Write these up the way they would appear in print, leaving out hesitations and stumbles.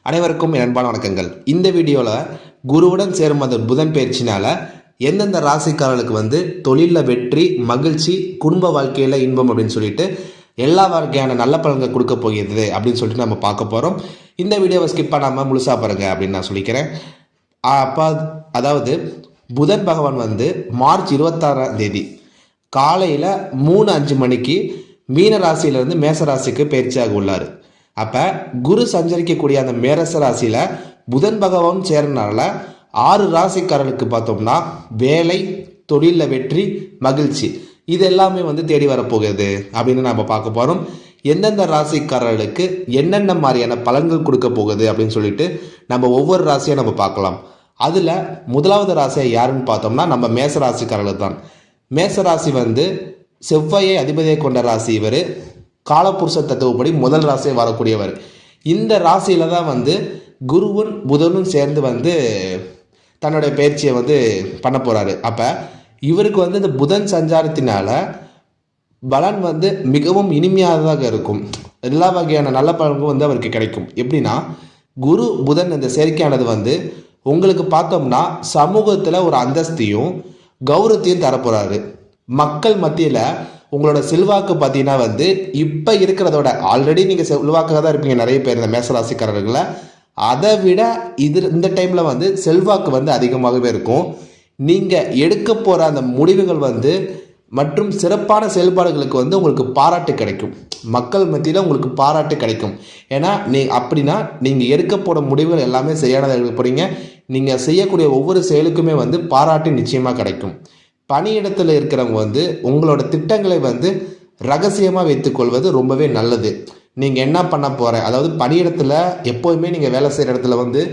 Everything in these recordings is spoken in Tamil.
அனைவருக்கும் என் அன்பான வணக்கங்கள். இந்த வீடியோவில் குருவுடன் சேரும் அந்த புதன் பயிற்சினால் எந்தெந்த ராசிக்காரர்களுக்கு தொழிலில் வெற்றி, மகிழ்ச்சி, குடும்ப வாழ்க்கையில் இன்பம் அப்படின்னு சொல்லிட்டு எல்லா வகையான நல்ல பலன்கள் கொடுக்க போகிறது அப்படின்னு சொல்லிட்டு நம்ம பார்க்க போகிறோம். இந்த வீடியோவை ஸ்கிப் பண்ணாமல் முழுசாக பாருங்கள் அப்படின்னு நான் சொல்லிக்கிறேன். அதாவது புதன் பகவான் மார்ச் 26ஆம் தேதி காலையில் 3:05 மணிக்கு மீன ராசியிலிருந்து மேச ராசிக்கு பயிற்சியாக உள்ளார். அப்போ குரு சஞ்சரிக்கக்கூடிய அந்த மேரச ராசியில் புதன் பகவான் சேர்றதுனால 6 ராசிக்காரர்களுக்கு பார்த்தோம்னா வேலை, தொழிலில் வெற்றி, மகிழ்ச்சி இது எல்லாமே தேடி வரப்போகுது அப்படின்னு நம்ம பார்க்க போகிறோம். எந்தெந்த ராசிக்காரர்களுக்கு என்னென்ன மாதிரியான பலன்கள் கொடுக்க போகுது அப்படின்னு சொல்லிட்டு நம்ம ஒவ்வொரு ராசியாக நம்ம பார்க்கலாம். அதில் முதலாவது ராசியை யாருன்னு பார்த்தோம்னா நம்ம மேச ராசிக்காரர்கள் தான். மேச ராசி செவ்வாயை அதிபதியை கொண்ட ராசி. இவர் காலப்புருஷ தத்துவப்படி முதல் ராசியை வரக்கூடியவர். இந்த ராசியில தான் குருவும் புதனும் சேர்ந்து தன்னுடைய பயிற்சியை பண்ண போறாரு. அப்ப இவருக்கு இந்த புதன் சஞ்சாரத்தினால பலன் மிகவும் இனிமையானதாக இருக்கும். எல்லா வகையான நல்ல பலன்களும் அவருக்கு கிடைக்கும். எப்படின்னா, குரு புதன் இந்த சேர்க்கையானது உங்களுக்கு பார்த்தோம்னா சமூகத்தில் ஒரு அந்தஸ்தையும் கௌரவத்தையும் தரப்போறாரு. மக்கள் மத்தியில் உங்களோட செல்வாக்கு பார்த்தீங்கன்னா இப்போ இருக்கிறதோட ஆல்ரெடி நீங்கள் செல்வாக்காக தான் இருப்பீங்க நிறைய பேர் இந்த மேசராசிக்காரர்களை. அதை விட இந்த டைமில் செல்வாக்கு அதிகமாகவே இருக்கும். நீங்கள் எடுக்க போகிற அந்த முடிவுகள் மற்றும் சிறப்பான செயல்பாடுகளுக்கு உங்களுக்கு பாராட்டு கிடைக்கும். மக்கள் மத்தியில் உங்களுக்கு பாராட்டு கிடைக்கும். ஏன்னா அப்படின்னா நீங்கள் எடுக்க போகிற முடிவுகள் எல்லாமே சரியானதாக எடுக்க போகிறீங்க. நீங்கள் செய்யக்கூடிய ஒவ்வொரு செயலுக்குமே பாராட்டு நிச்சயமாக கிடைக்கும். பணியிடத்தில் இருக்கிறவங்க உங்களோட திட்டங்களை ரகசியமாக வைத்துக்கொள்வது ரொம்பவே நல்லது. நீங்கள் என்ன பண்ண போகிற, அதாவது பணியிடத்தில் எப்போதுமே நீங்கள் வேலை செய்கிற இடத்துல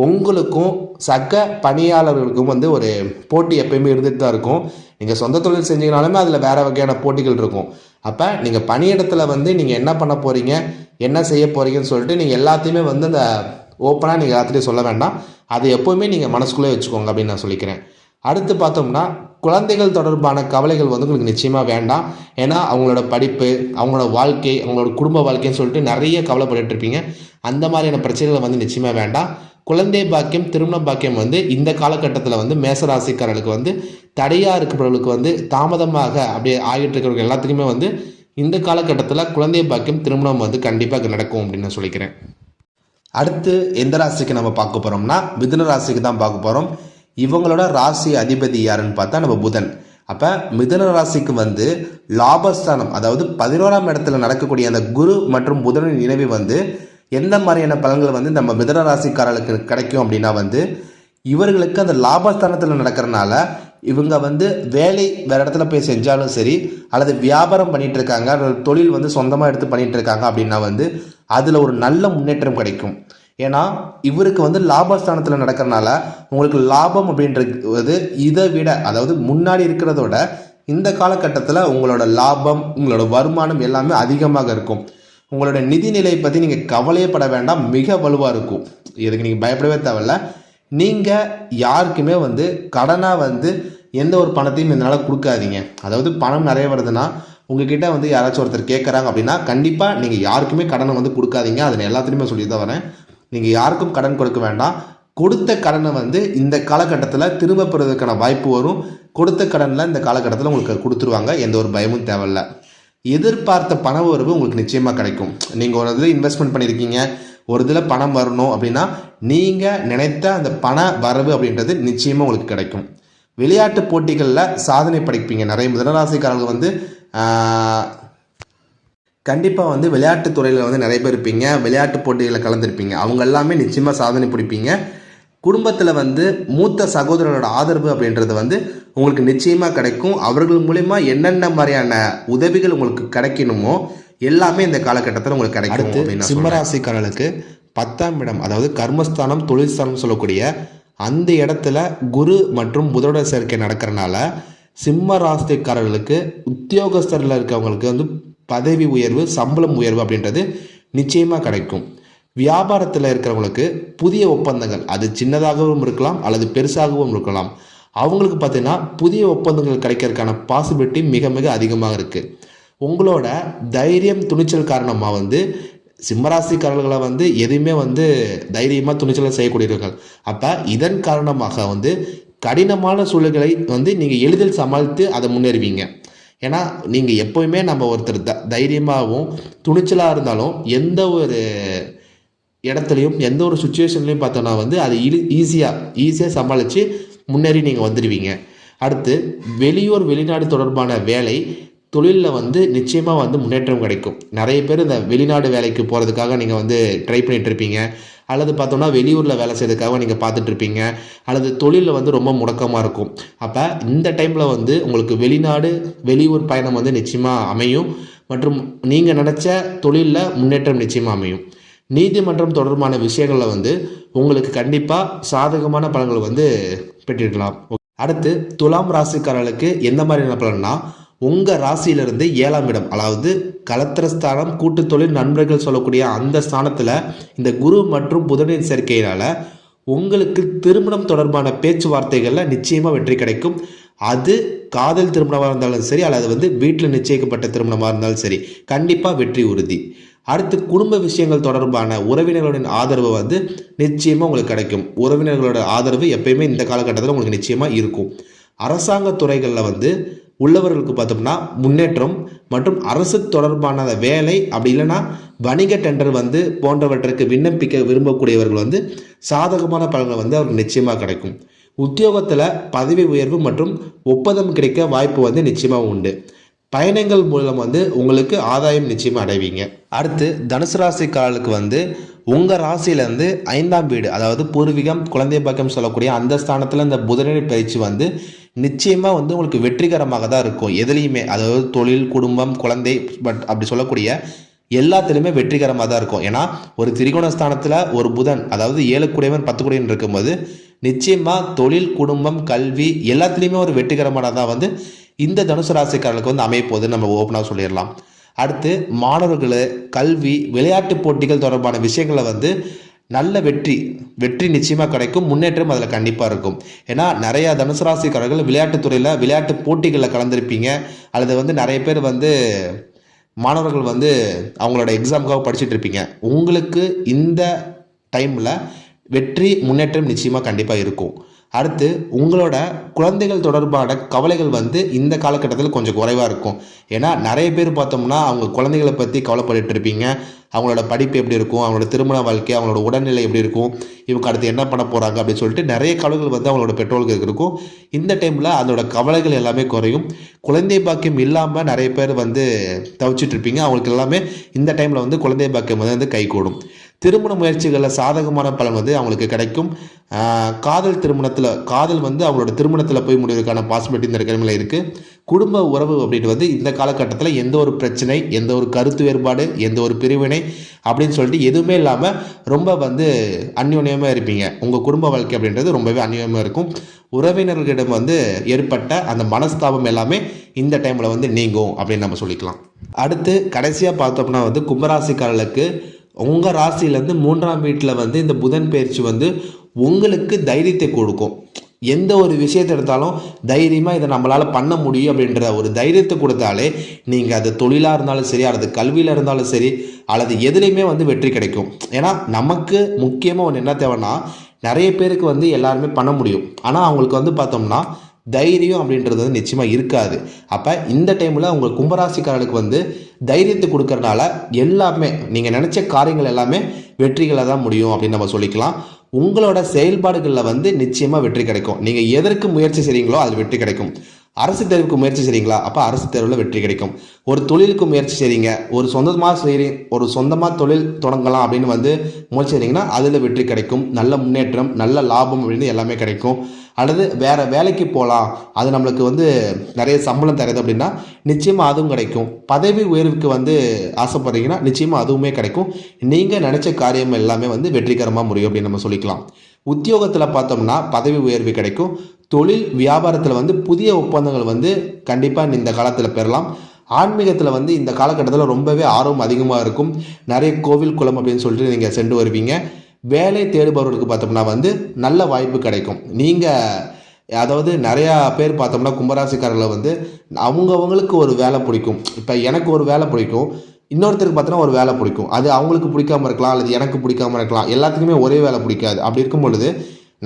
உங்களுக்கும் சக பணியாளர்களுக்கும் ஒரு போட்டி எப்பயுமே இருந்துட்டு தான் இருக்கும். நீங்கள் சொந்த தொழில் செஞ்சீங்கனாலுமே அதில் வேறு வகையான போட்டிகள் இருக்கும். அப்போ நீங்கள் பணியிடத்தில் நீங்கள் என்ன பண்ண போகிறீங்க, என்ன செய்ய போகிறீங்கன்னு சொல்லிட்டு நீங்கள் எல்லாத்தையுமே அந்த ஓப்பனாக நீங்கள் எல்லாத்துலேயும் சொல்ல வேண்டாம். அதை எப்போவுமே நீங்கள் மனசுக்குள்ளே வச்சுக்கோங்க அப்படின்னு நான் சொல்லிக்கிறேன். அடுத்து பார்த்தோம்னா குழந்தைகள் தொடர்பான கவலைகள் உங்களுக்கு நிச்சயமாக வேண்டாம். ஏன்னா அவங்களோட படிப்பு, அவங்களோட வாழ்க்கை, அவங்களோட குடும்ப வாழ்க்கைன்னு சொல்லிட்டு நிறைய கவலைப்பட்டு இருப்பீங்க. அந்த மாதிரியான பிரச்சனைகள் நிச்சயமாக வேண்டாம். குழந்தை பாக்கியம், திருமண பாக்கியம் இந்த காலகட்டத்தில் மேசராசிக்காரர்களுக்கு தடையாக இருக்கிறவர்களுக்கு தாமதமாக அப்படியே ஆகிட்டு இருக்கிறவங்க எல்லாத்துக்குமே இந்த காலகட்டத்தில் குழந்தை பாக்கியம், திருமணம் கண்டிப்பாக நடக்கும் அப்படின்னு நான் சொல்லிக்கிறேன். அடுத்து எந்த ராசிக்கு நம்ம பார்க்க போகிறோம்னா மிதுன ராசிக்கு தான் பார்க்க போகிறோம். இவங்களோட ராசி அதிபதி யாருன்னு பார்த்தா நம்ம புதன். அப்போ மிதுன ராசிக்கு லாபஸ்தானம், அதாவது 11ஆம் இடத்துல நடக்கக்கூடிய அந்த குரு மற்றும் புதனின் இணைவு எந்த மாதிரியான பலன்கள் நம்ம மிதுன ராசிக்காரர்களுக்கு கிடைக்கும் அப்படின்னா இவர்களுக்கு அந்த லாபஸ்தானத்தில் நடக்கிறனால இவங்க வேலை வேறு இடத்துல போய் செஞ்சாலும் சரி, அல்லது வியாபாரம் பண்ணிட்டு இருக்காங்க, அல்லது தொழில் சொந்தமாக எடுத்து பண்ணிட்டு இருக்காங்க அப்படின்னா அதில் ஒரு நல்ல முன்னேற்றம் கிடைக்கும். ஏன்னா இவருக்கு லாபஸ்தானத்தில் நடக்கிறனால உங்களுக்கு லாபம் அப்படின்றது இதை விட, அதாவது முன்னாடி இருக்கிறதோட இந்த காலகட்டத்தில் உங்களோட லாபம், உங்களோட வருமானம் எல்லாமே அதிகமாக இருக்கும். உங்களோட நிதிநிலை பற்றி நீங்கள் கவலையப்பட வேண்டாம், மிக வலுவாக இருக்கும். இதுக்கு நீங்கள் பயப்படவே தேவையில்ல. நீங்கள் யாருக்குமே கடனாக எந்த ஒரு பணத்தையும் இதனால் கொடுக்காதீங்க. அதாவது பணம் நிறைய வருதுன்னா உங்ககிட்ட யாராச்சும் ஒருத்தர் கேட்குறாங்க அப்படின்னா கண்டிப்பாக நீங்கள் யாருக்குமே கடனை கொடுக்காதீங்க. அதை எல்லாத்துலேயுமே சொல்லி தான் வரேன். நீங்கள் யாருக்கும் கடன் கொடுக்க வேண்டாம். கொடுத்த கடனை இந்த காலகட்டத்தில் திரும்ப பெறுவதற்கான வாய்ப்பு வரும். கொடுத்த கடனில் இந்த காலகட்டத்தில் உங்களுக்கு கொடுத்துருவாங்க. எந்த ஒரு பயமும் தேவையில்லை. எதிர்பார்த்த பண வரவு உங்களுக்கு நிச்சயமாக கிடைக்கும். நீங்கள் ஒரு இதில் இன்வெஸ்ட்மெண்ட் பண்ணியிருக்கீங்க, ஒரு இதில் பணம் வரணும் அப்படின்னா நீங்கள் நினைத்த அந்த பண வரவு அப்படின்றது நிச்சயமாக உங்களுக்கு கிடைக்கும். விளையாட்டு போட்டிகளில் சாதனை படைப்பீங்க. நிறைய மிதுனராசிக்காரர்கள் கண்டிப்பாக விளையாட்டு துறையில் நிறைய பேர் இருப்பீங்க, விளையாட்டு போட்டிகளில் கலந்துருப்பீங்க. அவங்க எல்லாமே நிச்சயமாக சாதனை பிடிப்பீங்க. குடும்பத்தில் மூத்த சகோதரர்களோட ஆதரவு அப்படின்றது உங்களுக்கு நிச்சயமாக கிடைக்கும். அவர்கள் மூலிமா என்னென்ன மாதிரியான உதவிகள் உங்களுக்கு கிடைக்கணுமோ எல்லாமே இந்த காலகட்டத்தில் உங்களுக்கு கிடைக்கும். அடுத்து சிம்மராசிக்காரர்களுக்கு 10ஆம் இடம், அதாவது கர்மஸ்தானம், தொழில் ஸ்தானம் சொல்லக்கூடிய அந்த இடத்துல குரு மற்றும் புதனோட சேர்க்கை நடக்கிறனால சிம்ம ராசிக்காரர்களுக்கு உத்தியோகஸ்தரில் இருக்கவங்களுக்கு பதவி உயர்வு, சம்பளம் உயர்வு அப்படின்றது நிச்சயமாக கிடைக்கும். வியாபாரத்தில் இருக்கிறவங்களுக்கு புதிய ஒப்பந்தங்கள், அது சின்னதாகவும் இருக்கலாம் அல்லது பெருசாகவும் இருக்கலாம், அவங்களுக்கு பார்த்தீங்கன்னா புதிய ஒப்பந்தங்கள் கிடைக்கிறதுக்கான பாசிபிலிட்டி மிக மிக அதிகமாக இருக்குது. உங்களோட தைரியம், துணிச்சல் காரணமாக சிம்மராசிக்காரர்களை வந்து எதுவுமே வந்து தைரியமாக துணிச்சலாக செய்யக்கூடியவர்கள். அப்போ இதன் காரணமாக வந்து கடினமான சூழல்களை வந்து நீங்கள் எளிதில் சமாளித்து அதை முன்னேறுவீங்க. ஏன்னா நீங்கள் எப்போயுமே நம்ம ஒருத்தர் தைரியமாகவும் துணிச்சலாக இருந்தாலும் எந்த ஒரு இடத்துலையும் எந்த ஒரு சுச்சுவேஷன்லையும் பார்த்தோன்னா வந்து அது ஈஸியாக சமாளித்து முன்னேறி நீங்கள் வந்துடுவீங்க. அடுத்து வெளிநாடு தொடர்பான வேலை தொழிலில் வந்து நிச்சயமாக வந்து முன்னேற்றம் கிடைக்கும். நிறைய பேர் இந்த வெளிநாடு வேலைக்கு போகிறதுக்காக நீங்கள் வந்து ட்ரை பண்ணிகிட்ருப்பீங்க, அல்லது பார்த்தோம்னா வெளியூரில் வேலை செய்யறதுக்காக நீங்கள் பார்த்துட்ருப்பீங்க, அல்லது தொழிலில் வந்து ரொம்ப முடக்கமாக இருக்கும். அப்போ இந்த டைமில் வந்து உங்களுக்கு வெளியூர் பயணம் வந்து நிச்சயமாக அமையும் மற்றும் நீங்கள் நினச்ச தொழிலில் முன்னேற்றம் நிச்சயமாக அமையும். நீதிமன்றம் தொடர்பான விஷயங்களில் வந்து உங்களுக்கு கண்டிப்பாக சாதகமான பலன்கள் வந்து பெற்றிருக்கலாம். அடுத்து துலாம் ராசிக்காரர்களுக்கு எந்த மாதிரியான பலன்னா, உங்கள் ராசியிலிருந்து 7ஆம் இடம், அதாவது கலத்திரஸ்தானம், கூட்டு தொழில், நண்பர்கள் சொல்லக்கூடிய அந்த ஸ்தானத்தில் இந்த குரு மற்றும் புதனின் சேர்க்கையினால் உங்களுக்கு திருமணம் தொடர்பான பேச்சுவார்த்தைகளில் நிச்சயமாக வெற்றி கிடைக்கும். அது காதல் திருமணமாக இருந்தாலும் சரி, அல்லது வந்து வீட்டில் நிச்சயிக்கப்பட்ட திருமணமாக இருந்தாலும் சரி, கண்டிப்பாக வெற்றி உறுதி. அடுத்து குடும்ப விஷயங்கள் தொடர்பான உறவினர்களின் ஆதரவு வந்து நிச்சயமாக உங்களுக்கு கிடைக்கும். உறவினர்களோட ஆதரவு எப்பயுமே இந்த காலகட்டத்தில் உங்களுக்கு நிச்சயமாக இருக்கும். அரசாங்க துறைகளில் வந்து உள்ளவர்களுக்கு பார்த்தோம்னா முன்னேற்றம் மற்றும் அரசு தொடர்பான வேலை, அப்படி இல்லைன்னா வணிக டெண்டர் வந்து போன்றவற்றுக்கு விண்ணப்பிக்க விரும்பக்கூடியவர்கள் வந்து சாதகமான பலன்கள் வந்து அவருக்கு நிச்சயமாக கிடைக்கும். உத்தியோகத்தில் பதவி உயர்வு மற்றும் ஒப்பந்தம் கிடைக்க வாய்ப்பு வந்து நிச்சயமாக உண்டு. பயணங்கள் மூலம் வந்து உங்களுக்கு ஆதாயம் நிச்சயமாக அடைவீங்க. அடுத்து தனுசு ராசிக்காரர்களுக்கு வந்து உங்கள் ராசியிலேருந்து 5ஆம் வீடு, அதாவது பூர்வீகம், குழந்தை பாக்கியம் சொல்லக்கூடிய அந்த ஸ்தானத்தில் இந்த புதனின் பயிற்சி வந்து நிச்சயமாக வந்து உங்களுக்கு வெற்றிகரமாக தான் இருக்கும். எதுலேயுமே, அதாவது தொழில், குடும்பம், குழந்தை அப்படி சொல்லக்கூடிய எல்லாத்துலேயுமே வெற்றிகரமாக தான் இருக்கும். ஏன்னா ஒரு திரிகோணஸ்தானத்தில் ஒரு புதன், அதாவது 7 கூடையவன் 10 கூடையவன் இருக்கும்போது நிச்சயமாக தொழில், குடும்பம், கல்வி எல்லாத்துலேயுமே ஒரு வெற்றிகரமானதாக வந்து இந்த தனுசு ராசிக்காரர்களுக்கு வந்து அமைப்போது நம்ம ஓப்பனாக சொல்லிடலாம். அடுத்து மாணவர்கள், கல்வி, விளையாட்டு போட்டிகள் தொடர்பான விஷயங்களை வந்து நல்ல வெற்றி நிச்சயமாக கிடைக்கும். முன்னேற்றம் அதில் கண்டிப்பாக இருக்கும். ஏன்னா நிறையா தனுசு ராசிக்காரர்கள் விளையாட்டுத்துறையில் விளையாட்டு போட்டிகளில் கலந்துருப்பீங்க, அல்லது வந்து நிறைய பேர் வந்து மாணவர்கள் வந்து அவங்களோட எக்ஸாமுக்காக படிச்சுட்டு இருப்பீங்க. உங்களுக்கு இந்த டைமில் வெற்றி முன்னேற்றம் நிச்சயமாக கண்டிப்பாக இருக்கும். அடுத்து உங்களோட குழந்தைகள் தொடர்பான கவலைகள் வந்து இந்த காலகட்டத்தில் கொஞ்சம் குறைவாக இருக்கும். ஏன்னா நிறைய பேர் பார்த்தோம்னா அவங்க குழந்தைகளை பற்றி கவலைப்பட்டு இருப்பீங்க. அவங்களோட படிப்பு எப்படி இருக்கும், அவங்களோட திருமண வாழ்க்கை, அவங்களோட உடல்நிலை எப்படி இருக்கும், இவங்க அடுத்து என்ன பண்ண போகிறாங்க அப்படின்னு சொல்லிட்டு நிறைய கவலைகள் வந்து அவங்களோட பெற்றோர்களுக்கு இருக்கும். இந்த டைமில் அதோட கவலைகள் எல்லாமே குறையும். குழந்தை பாக்கியம் இல்லாமல் நிறைய பேர் வந்து தவிச்சிட்டு இருப்பீங்க. அவங்களுக்கு எல்லாமே இந்த டைமில் வந்து குழந்தை பாக்கியம் வந்து கைகூடும். திருமண முயற்சிகளில் சாதகமான பலன் வந்து அவங்களுக்கு கிடைக்கும். காதல் வந்து அவங்களோட திருமணத்தில் போய் முடிவதற்கான பாசிபிலிட்டி இந்த கிழமையில் இருக்குது. குடும்ப உறவு அப்படின்னு வந்து இந்த காலகட்டத்தில் எந்த ஒரு பிரச்சனை, எந்த ஒரு கருத்து வேறுபாடு, எந்த ஒரு பிரிவினை அப்படின்னு சொல்லிட்டு எதுவுமே இல்லாமல் ரொம்ப வந்து அந்யோன்யமாக இருப்பீங்க. உங்கள் குடும்ப வாழ்க்கை அப்படின்றது ரொம்பவே அந்யோன்யமாக இருக்கும். உறவினர்களிடம் வந்து ஏற்பட்ட அந்த மனஸ்தாபம் எல்லாமே இந்த டைமில் வந்து நீங்கும் அப்படின்னு நம்ம சொல்லிக்கலாம். அடுத்து கடைசியாக பார்த்தோம்னா வந்து கும்பராசிக்காரர்களுக்கு உங்கள் ராசியிலேருந்து 3ஆம் வீட்டில் வந்து இந்த புதன் பயிற்சி வந்து உங்களுக்கு தைரியத்தை கொடுக்கும். எந்த ஒரு விஷயத்தை எடுத்தாலும் தைரியமாக இதை நம்மளால் பண்ண முடியும் அப்படின்ற ஒரு தைரியத்தை கொடுத்தாலே நீங்கள் அது தொழிலாக இருந்தாலும் சரி, அல்லது கல்வியில் இருந்தாலும் சரி, அல்லது எதுலேயுமே வந்து வெற்றி கிடைக்கும். ஏன்னா நமக்கு முக்கியமாக ஒன்று என்ன தேவைன்னா, நிறைய பேருக்கு வந்து எல்லாருமே பண்ண முடியும், ஆனால் அவங்களுக்கு வந்து பார்த்தோம்னா தைரியம் அப்படின்றது வந்து நிச்சயமாக இருக்காது. அப்போ இந்த டைமில் உங்கள் கும்பராசிக்காரர்களுக்கு வந்து தைரியத்தை கொடுக்கறனால எல்லாமே நீங்கள் நினச்ச காரியங்கள் எல்லாமே வெற்றிகளை தான் முடியும் அப்படின்னு நம்ம சொல்லிக்கலாம். உங்களோட செயல்பாடுகளில் வந்து நிச்சயமாக வெற்றி கிடைக்கும். நீங்கள் எதற்கு முயற்சி செய்கிறீங்களோ அது வெற்றி கிடைக்கும். அரசு தேர்வுக்கு முயற்சி செய்கிறீங்களா, அப்போ அரசு தேர்வில் வெற்றி கிடைக்கும். ஒரு தொழிலுக்கு முயற்சி செய்கிறீங்க, ஒரு சொந்தமாக தொழில் தொடங்கலாம் அப்படின்னு வந்து முயற்சி செய்கிறீங்கன்னா அதில் வெற்றி கிடைக்கும். நல்ல முன்னேற்றம், நல்ல லாபம் அப்படின்னு எல்லாமே கிடைக்கும். அல்லது வேறு வேலைக்கு போகலாம், அது நம்மளுக்கு வந்து நிறைய சம்பளம் தருது அப்படின்னா நிச்சயமாக அதுவும் கிடைக்கும். பதவி உயர்வுக்கு வந்து ஆசைப்படுறீங்கன்னா நிச்சயமாக அதுவுமே கிடைக்கும். நீங்கள் நினச்ச காரியம் எல்லாமே வந்து வெற்றிகரமாக முடியும் அப்படின்னு நம்ம சொல்லிக்கலாம். உத்தியோகத்தில் பார்த்தோம்னா பதவி உயர்வு கிடைக்கும். தொழில் வியாபாரத்தில் வந்து புதிய ஒப்பந்தங்கள் வந்து கண்டிப்பாக இந்த காலத்தில் பெறலாம். ஆன்மீகத்தில் வந்து இந்த காலகட்டத்தில் ரொம்பவே ஆர்வம் அதிகமாக இருக்கும். நிறைய கோவில் குளம் அப்படின்னு சொல்லிட்டு நீங்கள் சென்று வருவீங்க. வேலை தேடுபவர்களுக்கு பார்த்தோம்னா வந்து நல்ல வாய்ப்பு கிடைக்கும். அதாவது நிறையா பேர் பார்த்தோம்னா கும்பராசிக்காரர்களை வந்து அவங்கவுங்களுக்கு ஒரு வேலை பிடிக்கும். இப்போ எனக்கு ஒரு வேலை பிடிக்கும், இன்னொருத்தருக்கு பார்த்தோன்னா ஒரு வேலை பிடிக்கும், அது அவங்களுக்கு பிடிக்காம இருக்கலாம், அல்லது எனக்கு பிடிக்காம இருக்கலாம், எல்லாத்துக்குமே ஒரே வேலை பிடிக்காது. அப்படி இருக்கும் பொழுது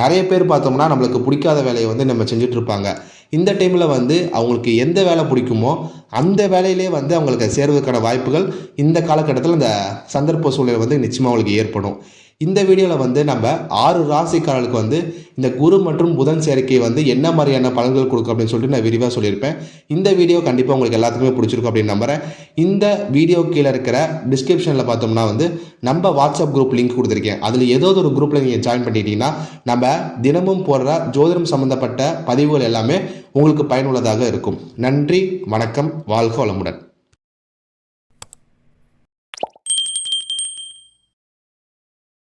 நிறைய பேர் பார்த்தோம்னா நம்மளுக்கு பிடிக்காத வேலையை வந்து நம்ம செஞ்சுட்டு இருப்பாங்க. இந்த டைமில் வந்து அவங்களுக்கு எந்த வேலை பிடிக்குமோ அந்த வேலையிலே வந்து அவங்களுக்கு சேர்வதற்கான வாய்ப்புகள் இந்த காலகட்டத்தில் இந்த சந்தர்ப்ப சூழ்நிலை வந்து நிச்சயமாக அவங்களுக்கு ஏற்படும். இந்த வீடியோவில் வந்து நம்ம 6 ராசிக்காரர்களுக்கு வந்து இந்த குரு மற்றும் புதன் சேர்க்கை வந்து என்ன மாதிரியான பலன்கள் கொடுக்கும் அப்படின்னு சொல்லிட்டு நான் விரிவாக சொல்லியிருப்பேன். இந்த வீடியோ கண்டிப்பாக உங்களுக்கு எல்லாத்துக்குமே பிடிச்சிருக்கும் அப்படின்னு நம்புறேன். இந்த வீடியோ கீழே இருக்கிற டிஸ்கிரிப்ஷனில் பார்த்தோம்னா வந்து நம்ம வாட்ஸ்அப் குரூப் லிங்க் கொடுத்துருக்கேன். அதில் ஏதோ ஒரு குரூப்பில் நீங்கள் ஜாயின் பண்ணிட்டீங்கன்னா நம்ம தினமும் போடுற ஜோதிடம் சம்மந்தப்பட்ட பதிவுகள் எல்லாமே உங்களுக்கு பயனுள்ளதாக இருக்கும். நன்றி, வணக்கம், வாழ்க வளமுடன்.